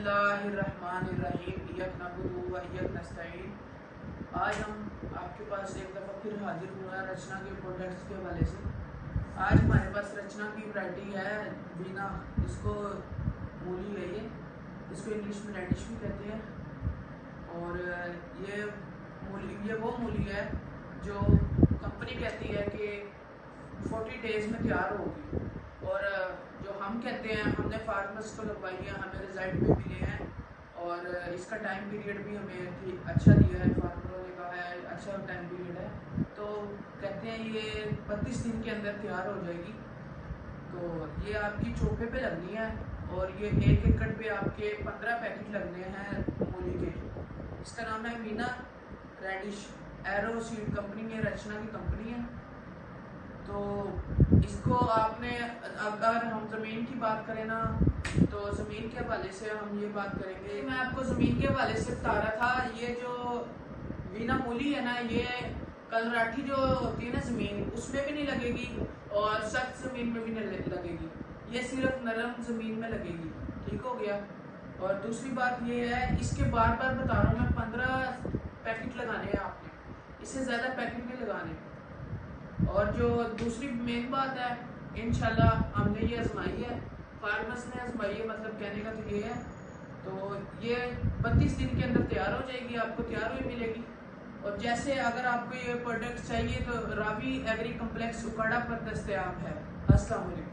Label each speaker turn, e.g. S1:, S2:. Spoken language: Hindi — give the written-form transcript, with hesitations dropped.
S1: बिस्मिल्लाहिर्रहमानिर्रहीम इय्याक नअबुदु व इय्याक नस्तईन। आज हम आपके पास एक दफ़ा फिर हाजिर हुआ रचना के प्रोडक्ट्स के हवाले से। आज हमारे पास रचना की वैरायटी है वीना, इसको मूली है, इसको इंग्लिश में रेडिश भी कहते हैं। और ये वो मूली है जो कंपनी कहती है कि 40 डेज़ में तैयार होगी, और जो हम कहते हैं, हमने फार्मर्स को लगवाई है, हमें रिजल्ट भी मिले हैं और इसका टाइम पीरियड भी हमें अच्छा दिया है, फार्मरों ने कहा है अच्छा टाइम पीरियड है, तो कहते हैं ये 32 दिन के अंदर तैयार हो जाएगी। तो ये आपकी चोपे पे लगनी है और ये 1 एकड़ पे आपके 15 पैकेट लगने हैं मूली के। इसका नाम है Veena radish, arrow seed company है, रचना की कंपनी है। तो इसको आपने, अगर हम ज़मीन की बात करें ना, तो ज़मीन के हवाले से हम ये बात करेंगे। मैं आपको ज़मीन के हवाले से बता रहा था, ये जो वीना मूली है ना, ये कलराठी जो होती है ना ज़मीन, उसमें भी नहीं लगेगी और सख्त ज़मीन में भी नहीं लगेगी, ये सिर्फ नरम ज़मीन में लगेगी। ठीक हो गया। और दूसरी बात ये है, इसके बार बार बता रहा हूँ मैं, 15 पैकेट लगाने हैं आपने, इससे ज़्यादा पैकेट नहीं लगाने। और जो दूसरी मेन बात है, इंशाल्लाह हमने ये आजमाई है, फार्मर्स ने आजमाई है, मतलब कहने का तो ये है। तो ये 32 दिन के अंदर तैयार हो जाएगी, आपको तैयार हुई मिलेगी। और जैसे अगर आपको ये प्रोडक्ट चाहिए तो रावी एग्री कम्प्लेक्स उकाड़ा पर दस्तयाब है। अस्सलाम वालेकुम।